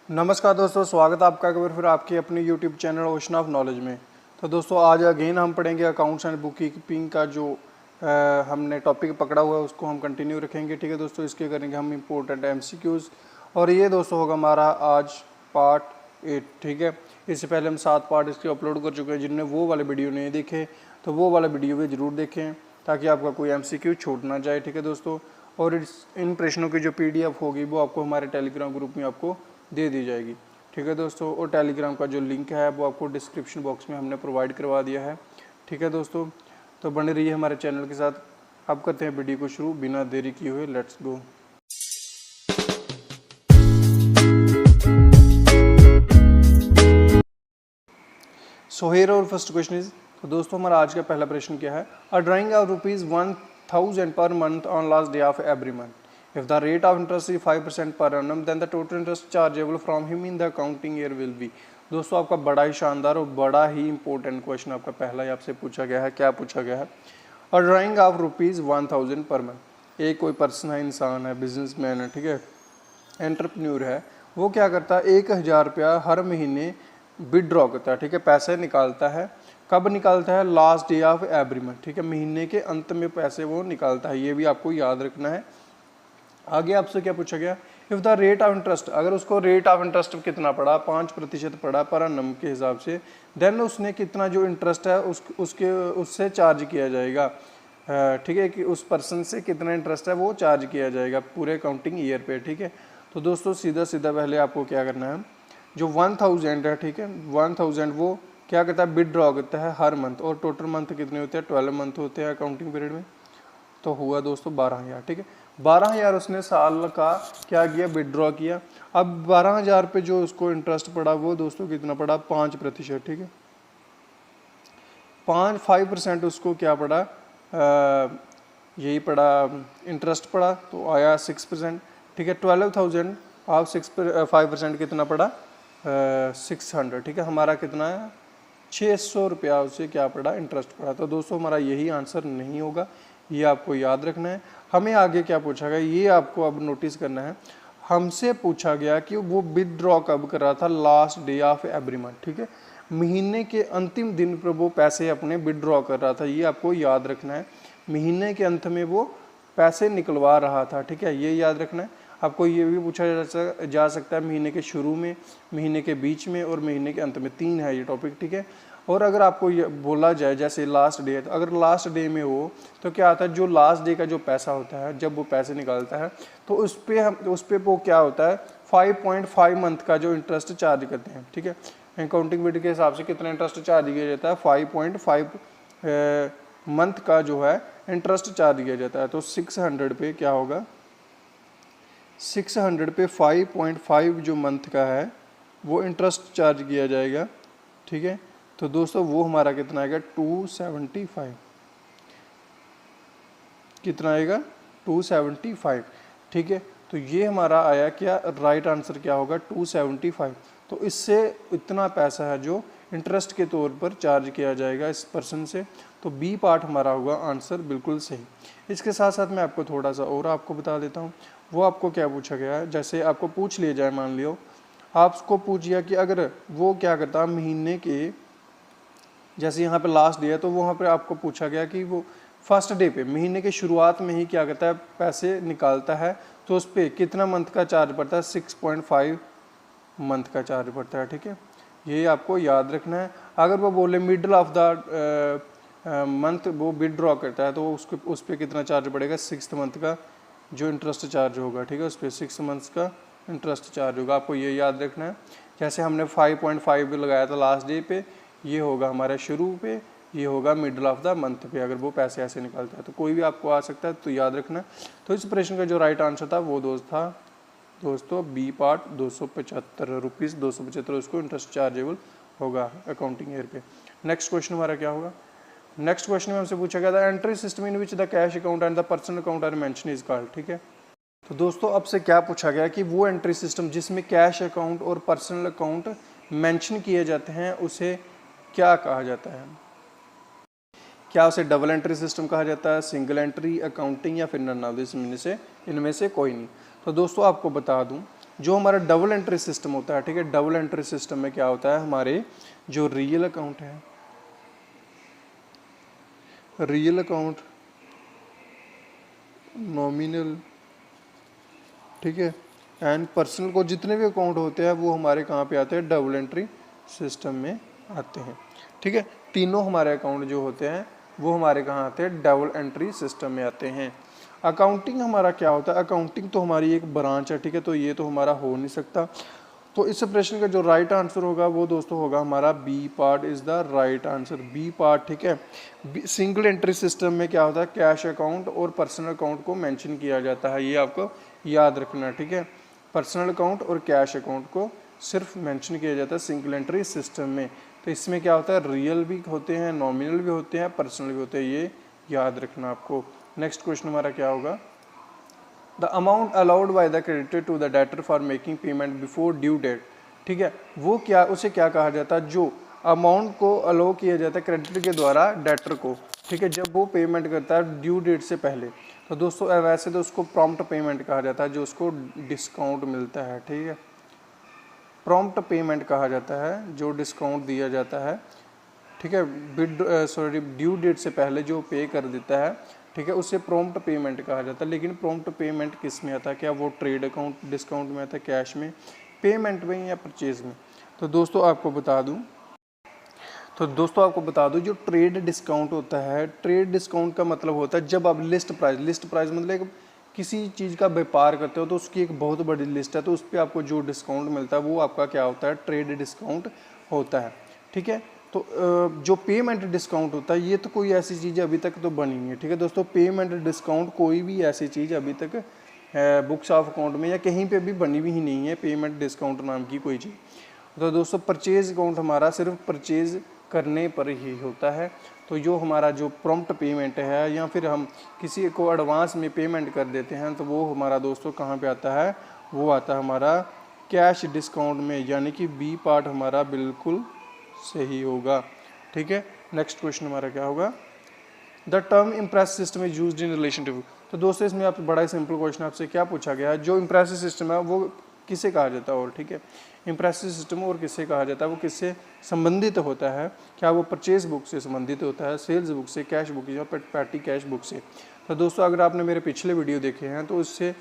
नमस्कार दोस्तों, स्वागत है आपका एक बार फिर आपके अपने YouTube channel ocean of knowledge में। तो दोस्तों आज अगेन हम पढ़ेंगे अकाउंट्स एंड बुक कीपिंग का जो हमने टॉपिक पकड़ा हुआ है उसको हम कंटिन्यू रखेंगे। ठीक है दोस्तों, इसके करेंगे हम इम्पोर्टेंट MCQs और ये दोस्तों होगा हमारा आज पार्ट 8। ठीक है, इससे पहले हम 7 पार्ट इसके अपलोड कर चुके हैं। जिनने वो वाले वीडियो नहीं देखे तो वो वाला वीडियो भी ज़रूर देखें ताकि आपका कोई MCQ छूट ना जाए। ठीक है दोस्तों, और इन प्रश्नों की जो PDF होगी वो आपको हमारे टेलीग्राम ग्रुप में आपको दे दी जाएगी। ठीक है दोस्तों, और टेलीग्राम का जो लिंक है वो आपको डिस्क्रिप्शन बॉक्स में हमने प्रोवाइड करवा दिया है। ठीक है दोस्तों, तो बने रहिए हमारे चैनल के साथ। अब करते हैं वीडियो को शुरू बिना देरी किए हुए। Let's go. सो हियर और फर्स्ट क्वेश्चन इज, तो दोस्तों हमारा आज का पहला प्रश्न क्या है। अ drying of ₹1000 per month on last day of every month. If the rate of interest is 5% per annum, then the total interest chargeable from him in the accounting year will be। दोस्तों आपका बड़ा ही शानदार और बड़ा ही important question आपका पहला ही आपसे पूछा गया है। क्या पूछा गया है? और ड्राइंग ऑफ ₹1000 पर मंथ। एक कोई पर्सन है, इंसान है, बिजनेसमैन है, ठीक है, एंटरप्रेन्योर है। वो क्या करता है, 1000 रुपया हर महीने विड्रॉ करता है। ठीक है, पैसे निकालता है। कब निकालता है? Last day of every month. ठीक है, महीने के अंत में पैसे वो निकालता है। ये भी आपको याद रखना है। आगे आपसे क्या पूछा गया, if the rate of interest, अगर उसको रेट ऑफ इंटरेस्ट कितना पड़ा, 5% पड़ा पर annum के हिसाब से, देन उसने कितना जो इंटरेस्ट है उससे चार्ज किया जाएगा। ठीक है, कि उस पर्सन से कितना इंटरेस्ट है वो चार्ज किया जाएगा पूरे अकाउंटिंग ईयर पे। ठीक है, तो दोस्तों सीधा सीधा पहले आपको क्या करना है, जो 1000 है, ठीक है, 1000 वो क्या करता है, विड्रॉ करता है हर मंथ। और टोटल मंथ कितने होते हैं? 12 मंथ होते हैं अकाउंटिंग पीरियड में। तो हुआ दोस्तों 12000। ठीक है, 12000 उसने साल का क्या किया, विड्रॉ किया। अब 12000 पे जो उसको इंटरेस्ट पड़ा वो दोस्तों कितना पड़ा, 5%। ठीक है, 5% उसको क्या पड़ा, यही पड़ा, इंटरेस्ट पड़ा, तो आया 6%। ठीक है, 12000 आप 5% कितना पड़ा, 600। ठीक है, हमारा कितना है, 600 रुपया उससे क्या पड़ा, इंटरेस्ट पड़ा। तो दोस्तों हमारा यही आंसर नहीं होगा, ये आपको याद रखना है। हमें आगे क्या पूछा गया ये आपको अब नोटिस करना है। हमसे पूछा गया कि वो विदड्रॉ कब कर रहा था, last day of every month. ठीक है, महीने के अंतिम दिन पर वो पैसे अपने विदड्रॉ कर रहा था, ये आपको याद रखना है। महीने के अंत में वो पैसे निकलवा रहा था। ठीक है, ये याद रखना है। आपको ये भी पूछा जा सकता है महीने के शुरू में, महीने के बीच में और महीने के अंत में। 3 है ये टॉपिक। ठीक है, और अगर आपको ये बोला जाए जैसे लास्ट डे, तो अगर लास्ट डे में हो तो क्या आता है, जो लास्ट डे का जो पैसा होता है जब वो पैसे निकालता है तो उस पर वो क्या होता है, 5.5 मंथ का जो इंटरेस्ट चार्ज करते हैं। ठीक है, अकाउंटिंग पीरियड के हिसाब से कितना इंटरेस्ट चार्ज किया जाता है, 5.5 मंथ का जो है इंटरेस्ट चार्ज किया जाता है। तो 600 पे क्या होगा, 600 पे 5.5 जो मंथ का है वो इंटरेस्ट चार्ज किया जाएगा। ठीक है, तो दोस्तों वो हमारा कितना आएगा, 275। कितना आएगा, 275। ठीक है, तो ये हमारा आया क्या, राइट आंसर क्या होगा, 275। तो इससे इतना पैसा है जो इंटरेस्ट के तौर पर चार्ज किया जाएगा इस पर्सन से। तो बी पार्ट हमारा होगा आंसर बिल्कुल सही। इसके साथ साथ मैं आपको थोड़ा सा और आपको बता देता हूँ। वो आपको क्या पूछा गया है, जैसे आपको पूछ लिया जाए, मान लियो आपको पूछ लिया कि अगर वो क्या करता महीने के, जैसे यहाँ पे लास्ट डे है तो वहाँ पे आपको पूछा गया कि वो फर्स्ट डे पे महीने के शुरुआत में ही क्या करता है, पैसे निकालता है, तो उस पर कितना मंथ का चार्ज पड़ता है, 6.5 मंथ का चार्ज पड़ता है। ठीक है, ये आपको याद रखना है। अगर वो बोले मिडल ऑफ द मंथ वो विड्रॉ करता है तो उस पर कितना चार्ज पड़ेगा, 6th मंथ का जो इंटरेस्ट चार्ज होगा। ठीक है, उस पर 6 मंथ्स का इंटरेस्ट चार्ज होगा, आपको ये याद रखना है। जैसे हमने 5.5 लगाया था लास्ट डे पे, ये होगा हमारे शुरू पे, ये होगा मिडल ऑफ द मंथ पे, अगर वो पैसे ऐसे निकालता है। तो कोई भी आपको आ सकता है, तो याद रखना। तो इस प्रश्न का जो राइट आंसर था वो दोस्तों बी पार्ट, 275 रुपीज़, 275 उसको इंटरेस्ट चार्जेबल होगा अकाउंटिंग ईयर पे। नेक्स्ट क्वेश्चन हमारा क्या होगा, नेक्स्ट क्वेश्चन में हमसे पूछा गया था entry system in which the cash account and the personal account are mention is called. ठीक है, तो दोस्तों अब से क्या पूछा गया कि वो एंट्री सिस्टम जिसमें कैश अकाउंट और पर्सनल अकाउंट मेंशन किए जाते हैं उसे क्या कहा जाता है। क्या उसे डबल एंट्री सिस्टम कहा जाता है, सिंगल एंट्री अकाउंटिंग, या फिर नन ऑफ दिस इनमें से कोई नहीं। तो दोस्तों आपको बता दूं जो हमारा डबल एंट्री सिस्टम होता है, ठीक है, डबल एंट्री सिस्टम में क्या होता है, हमारे जो रियल अकाउंट है, रियल अकाउंट, नॉमिनल, ठीक है, एंड पर्सनल को जितने भी अकाउंट होते हैं वो हमारे कहाँ पे आते हैं, डबल एंट्री सिस्टम में आते हैं, ठीक है। तीनों हमारे अकाउंट जो होते हैं वो हमारे कहाँ आते हैं, डबल एंट्री सिस्टम में आते हैं। अकाउंटिंग हमारा क्या होता है, अकाउंटिंग तो हमारी एक ब्रांच है, ठीक है, तो ये तो हमारा हो नहीं सकता। तो इस प्रश्न का जो राइट आंसर होगा वो दोस्तों होगा हमारा B part is the right answer, B part, ठीक है। सिंगल एंट्री सिस्टम में क्या होता है, कैश अकाउंट और पर्सनल अकाउंट को मेंशन किया जाता है, ये आपको याद रखना, ठीक है। पर्सनल अकाउंट और कैश अकाउंट को सिर्फ मेंशन किया जाता है सिंगल एंट्री सिस्टम में। तो इसमें क्या होता है, रियल भी होते हैं, नॉमिनल भी होते हैं, पर्सनल भी होते हैं, ये याद रखना आपको। नेक्स्ट क्वेश्चन हमारा क्या होगा, the amount allowed by the creditor to the debtor for making payment before due date, ठीक है, वो क्या, उसे क्या कहा जाता है, जो अमाउंट को अलाउ किया जाता है क्रेडिटर के द्वारा डेटर को, ठीक है, जब वो पेमेंट करता है ड्यू डेट से पहले। तो दोस्तों वैसे तो उसको प्रॉम्प्ट पेमेंट कहा जाता है, जो उसको डिस्काउंट मिलता है, ठीक है, प्रॉम्प्ट पेमेंट कहा जाता है जो डिस्काउंट दिया जाता है, ठीक है, ड्यू डेट से पहले जो पे कर देता है, ठीक है, उसे प्रॉम्प्ट पेमेंट कहा जाता है। लेकिन प्रॉम्प्ट पेमेंट किस में आता है, क्या वो ट्रेड अकाउंट डिस्काउंट में आता है, कैश में, पेमेंट में या परचेज में। तो दोस्तों आपको बता दूं जो ट्रेड डिस्काउंट होता है, ट्रेड डिस्काउंट का मतलब होता है जब आप लिस्ट प्राइस मतलब किसी चीज़ का व्यापार करते हो तो उसकी एक बहुत बड़ी लिस्ट है, तो उस पर आपको जो डिस्काउंट मिलता है वो आपका क्या होता है, ट्रेड डिस्काउंट होता है, ठीक है। तो जो पेमेंट डिस्काउंट होता है ये तो कोई ऐसी चीज़ अभी तक तो बनी नहीं है, ठीक है दोस्तों। पेमेंट डिस्काउंट कोई भी ऐसी चीज़ अभी तक बुक्स ऑफ अकाउंट में या कहीं पे भी बनी भी ही नहीं है, पेमेंट डिस्काउंट नाम की कोई चीज़। तो दोस्तों परचेज अकाउंट हमारा सिर्फ परचेज करने पर ही होता है। तो जो हमारा जो प्रॉम्प्ट पेमेंट है या फिर हम किसी को एडवांस में पेमेंट कर देते हैं तो वो हमारा दोस्तों कहाँ पे आता है, वो आता है हमारा कैश डिस्काउंट में, यानी कि बी पार्ट हमारा बिल्कुल सही होगा, ठीक है। नेक्स्ट क्वेश्चन हमारा क्या होगा, the term imprest system is used in relation to. तो दोस्तों इसमें आप बड़ा ही सिंपल क्वेश्चन आपसे क्या पूछा गया है, जो इम्प्रेसिव सिस्टम है वो किसे कहा जाता है, और ठीक है, इम्प्रेसिव सिस्टम और किससे कहा जाता है, वो किससे संबंधित होता है, क्या वो परचेज बुक से संबंधित होता है, सेल्स बुक से, कैश बुक या पैटी कैश बुक से। तो दोस्तों अगर आपने मेरे पिछले वीडियो देखे हैं तो उससे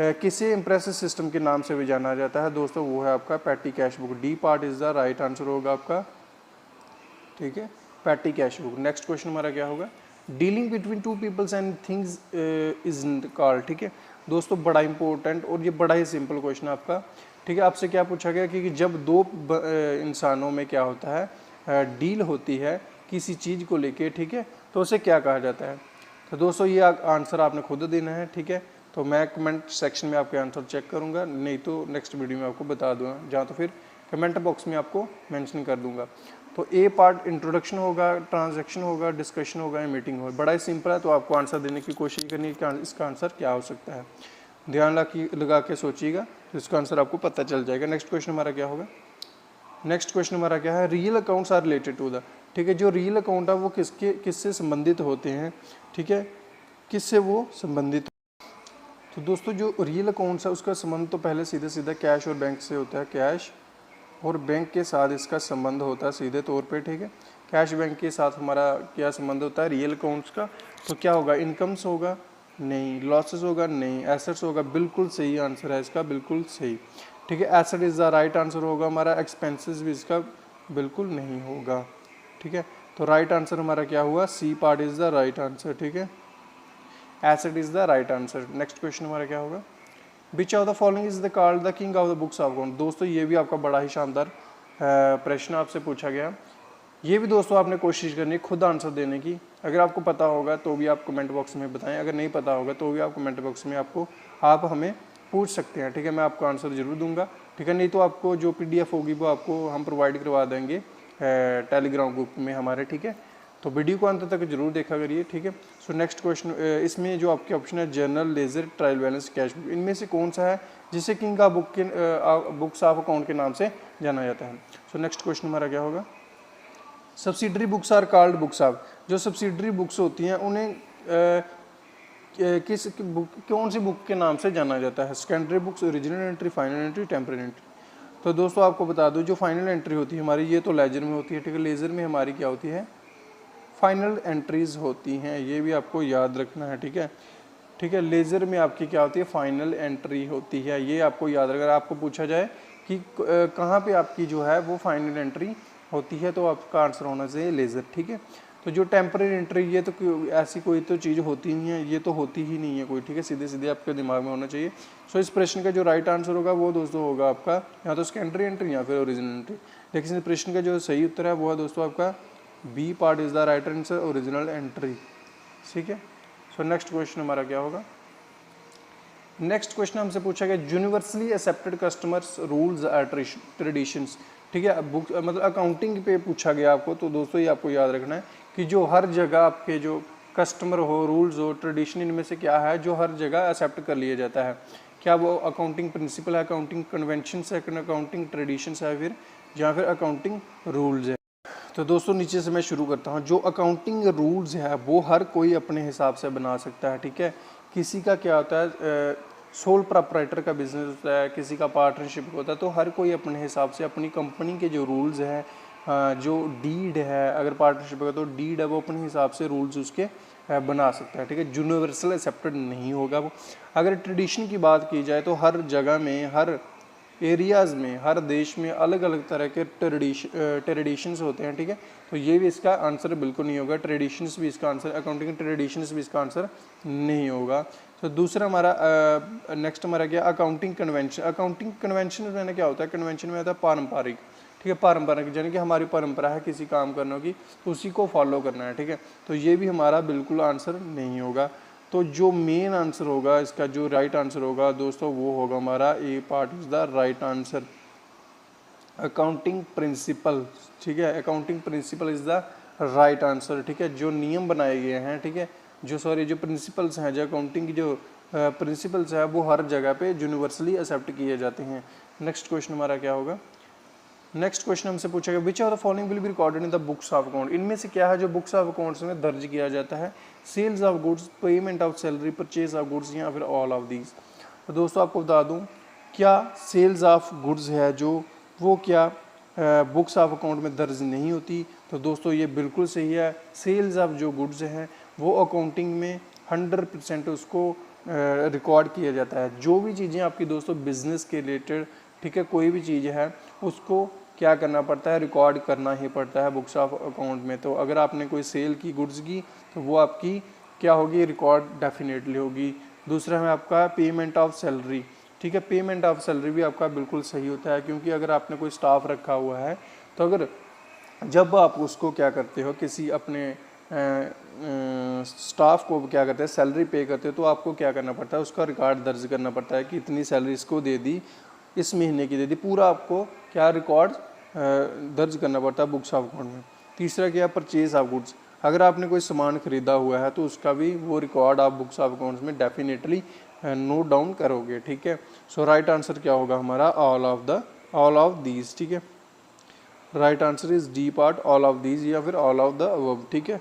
किसी इम्प्रेसिव सिस्टम के नाम से भी जाना जाता है दोस्तों, वो है आपका petty cash book. D part is the right answer होगा आपका, ठीक है, petty cash book. Next question हमारा क्या होगा, dealing between two peoples and things is called, ठीक है दोस्तों, बड़ा इंपॉर्टेंट और ये बड़ा ही सिंपल क्वेश्चन आपका, ठीक है। आपसे क्या पूछा गया कि जब दो इंसानों में क्या होता है, डील होती है किसी चीज़ को लेके, ठीक है, तो उसे क्या कहा जाता है। तो दोस्तों ये आंसर आपने खुद देना है, ठीक है, तो मैं कमेंट सेक्शन में आपके आंसर चेक करूंगा, नहीं तो नेक्स्ट वीडियो में आपको बता दूंगा, जहाँ तो फिर कमेंट बॉक्स में आपको मेंशन कर दूंगा। तो ए पार्ट इंट्रोडक्शन होगा, ट्रांजैक्शन होगा, डिस्कशन होगा या मीटिंग होगा, बड़ा ही सिंपल है। तो आपको आंसर देने की कोशिश करनी है कि इसका आंसर क्या हो सकता है, ध्यान लगा के सोचिएगा तो इसका आंसर आपको पता चल जाएगा। नेक्स्ट क्वेश्चन हमारा क्या होगा, नेक्स्ट क्वेश्चन हमारा क्या है, real accounts are related to the, ठीक है, जो रियल अकाउंट है वो किससे संबंधित होते हैं, ठीक है, किससे वो संबंधित। तो दोस्तों जो रियल अकाउंट्स है उसका संबंध तो पहले सीधा कैश और बैंक से होता है, कैश और बैंक के साथ इसका संबंध होता है सीधे तौर पे, ठीक है। कैश बैंक के साथ हमारा क्या संबंध होता है, रियल अकाउंट्स का। तो क्या होगा, इनकम्स होगा नहीं, लॉसेस होगा नहीं, एसेट्स होगा, बिल्कुल सही आंसर है इसका, बिल्कुल सही, ठीक है। Asset is the right answer होगा हमारा, एक्सपेंसेस भी इसका बिल्कुल नहीं होगा, ठीक है। तो राइट आंसर हमारा क्या हुआ, C part is the right answer, ठीक है, asset is the right answer. Next question हमारा क्या होगा, which of the following is the called the king of the books of account. दोस्तों ये भी आपका बड़ा ही शानदार प्रश्न आपसे पूछा गया, ये भी दोस्तों आपने कोशिश करनी है खुद आंसर देने की। अगर आपको पता होगा तो भी आप कमेंट बॉक्स में बताएं, अगर नहीं पता होगा तो भी आप कमेंट बॉक्स में आप हमें पूछ सकते हैं, ठीक है, मैं आपको आंसर जरूर दूंगा, ठीक है। नहीं तो आपको जो PDF होगी वो आपको हम प्रोवाइड करवा देंगे टेलीग्राम ग्रुप में हमारे, ठीक है। तो वीडियो को अंत तक जरूर देखा करिए, ठीक है। सो नेक्स्ट क्वेश्चन, इसमें जो आपके ऑप्शन है journal, ledger, trial balance, cash book, इनमें से कौन सा है जिसे king of books of account के नाम से जाना जाता है। सो नेक्स्ट क्वेश्चन हमारा क्या होगा, subsidiary books are called books of. जो सब्सिडरी बुक्स होती हैं उन्हें किस बुक, कौन सी बुक के नाम से जाना जाता है? Secondary books, original entry, final entry, temporary entry. तो दोस्तों आपको बता दूं, जो फाइनल एंट्री होती है हमारी, ये तो लेजर में होती है, ठीक है। लेजर में हमारी क्या होती है? फाइनल एंट्रीज होती हैं, ये भी आपको याद रखना है, ठीक है। ठीक है, लेजर में आपकी क्या होती है? फाइनल एंट्री होती है, ये आपको याद रखना। आपको पूछा जाए कि कहाँ पे आपकी जो है वो फाइनल एंट्री होती है, तो आपका आंसर होना चाहिए लेजर, ठीक है। तो जो टेम्पररी एंट्री, ये तो ऐसी कोई तो चीज़ होती नहीं है, ये तो होती ही नहीं है कोई, ठीक है। सीधे सीधे आपके दिमाग में होना चाहिए। सो इस प्रश्न का जो राइट आंसर होगा वो दोस्तों होगा आपका या तो सेकेंडरी एंट्री या फिर ओरिजिनल एंट्री। लेकिन इस प्रश्न का जो सही उत्तर है वो है दोस्तों आपका B part is the right answer, original entry, ठीक है। सो नेक्स्ट क्वेश्चन हमारा क्या होगा? नेक्स्ट क्वेश्चन हमसे पूछा गया universally accepted customers rules and traditions, ठीक है। बुक मतलब अकाउंटिंग पे पूछा गया आपको, तो दोस्तों ये आपको याद रखना है कि जो हर जगह आपके जो कस्टमर हो, रूल्स हो, ट्रेडिशन, इनमें से क्या है जो हर जगह एक्सेप्ट कर लिया जाता है? क्या वो अकाउंटिंग प्रिंसिपल है, अकाउंटिंग कन्वेंशन है, अकाउंटिंग ट्रेडिशंस है, फिर या फिर अकाउंटिंग रूल्स है? तो दोस्तों नीचे से मैं शुरू करता हूँ। जो अकाउंटिंग रूल्स है वो हर कोई अपने हिसाब से बना सकता है, ठीक है। किसी का क्या होता है, सोल प्रोप्राइटर का बिजनेस होता है, किसी का पार्टनरशिप होता है, तो हर कोई अपने हिसाब से अपनी कंपनी के जो रूल्स हैं, जो डीड है, अगर पार्टनरशिप है तो डीड है, वो अपने हिसाब से रूल्स उसके बना सकता है, ठीक है। यूनिवर्सल एक्सेप्टेड नहीं होगा वो। अगर ट्रेडिशन की बात की जाए तो हर जगह में, हर एरियाज़ में, हर देश में अलग अलग तरह के ट्रेडिशंस होते हैं, ठीक है। तो ये भी इसका आंसर बिल्कुल नहीं होगा, ट्रेडिशंस भी इसका आंसर, अकाउंटिंग ट्रेडिशंस भी इसका आंसर नहीं होगा। तो दूसरा हमारा नेक्स्ट हमारा क्या? Accounting convention. अकाउंटिंग कन्वेंशन में क्या होता है? कन्वेंशन में आता है पारंपरिक, ठीक है। पारंपरिक यानी कि हमारी परंपरा है किसी काम करने की, तो उसी को फॉलो करना है, ठीक है। तो ये भी हमारा बिल्कुल आंसर नहीं होगा। तो जो मेन आंसर होगा इसका, जो राइट आंसर होगा दोस्तों, वो होगा हमारा A part is the right answer, accounting principle, ठीक है। Accounting principle is the right answer, ठीक है। जो नियम बनाए गए हैं, ठीक है, जो प्रिंसिपल्स हैं, जो अकाउंटिंग की जो प्रिंसिपल्स है, वो हर जगह पे यूनिवर्सली एक्सेप्ट किए जाते हैं। नेक्स्ट क्वेश्चन हमारा क्या होगा? नेक्स्ट क्वेश्चन हमसे पूछा गया विच of the following will be recorded in the books of account. इनमें से क्या है जो बुक्स ऑफ अकाउंट्स में दर्ज किया जाता है? Sales of goods, payment of salary, purchase of goods, या फिर ऑल ऑफ दीज। तो दोस्तों आपको बता दूं, क्या सेल्स ऑफ गुड्स है जो, वो क्या बुक्स ऑफ अकाउंट में दर्ज नहीं होती? तो दोस्तों ये बिल्कुल सही है। सेल्स ऑफ जो गुड्स हैं वो अकाउंटिंग में 100% उसको रिकॉर्ड किया जाता है। जो भी चीज़ें आपकी दोस्तों बिजनेस के रिलेटेड, ठीक है, कोई भी चीज़ है उसको क्या करना पड़ता है? रिकॉर्ड करना ही पड़ता है बुक्स ऑफ अकाउंट में। तो अगर आपने कोई सेल की गुड्स की तो वो आपकी क्या होगी? रिकॉर्ड डेफिनेटली होगी। दूसरा है आपका पेमेंट ऑफ सैलरी, ठीक है। पेमेंट ऑफ सैलरी भी आपका बिल्कुल सही होता है, क्योंकि अगर आपने कोई स्टाफ रखा हुआ है तो अगर जब आप उसको क्या करते हो, किसी अपने स्टाफ को क्या करते हैं, सैलरी पे करते हो, तो आपको क्या करना पड़ता है? उसका रिकॉर्ड दर्ज करना पड़ता है कि इतनी सैलरी इसको दे दी, इस महीने की दे दी, पूरा आपको क्या रिकॉर्ड दर्ज करना पड़ता है बुक्स ऑफ अकाउंट में। तीसरा क्या? Purchase of goods. अगर आपने कोई सामान खरीदा हुआ है तो उसका भी वो रिकॉर्ड आप बुक्स ऑफ अकाउंट्स में डेफिनेटली नोट डाउन करोगे, ठीक है। सो राइट आंसर क्या होगा हमारा? ऑल ऑफ दीज, ठीक है। Right answer is D part, all of these, या फिर ऑल ऑफ द अबव, ठीक है।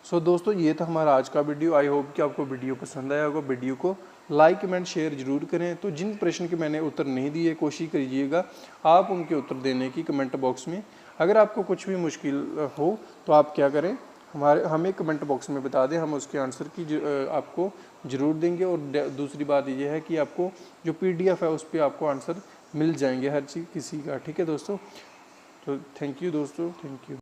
सो दोस्तों ये था हमारा आज का वीडियो। आई होप कि आपको वीडियो पसंद आया होगा। वीडियो को लाइक कमेंट शेयर जरूर करें। तो जिन प्रश्न के मैंने उत्तर नहीं दिए, कोशिश करिएगा आप उनके उत्तर देने की कमेंट बॉक्स में। अगर आपको कुछ भी मुश्किल हो तो आप क्या करें, हमें कमेंट बॉक्स में बता दें, हम उसके आंसर की आपको ज़रूर देंगे। और दूसरी बात ये है कि आपको जो PDF है उस पर आपको आंसर मिल जाएंगे हर चीज़ किसी का, ठीक है दोस्तों। तो थैंक यू दोस्तों, थैंक यू।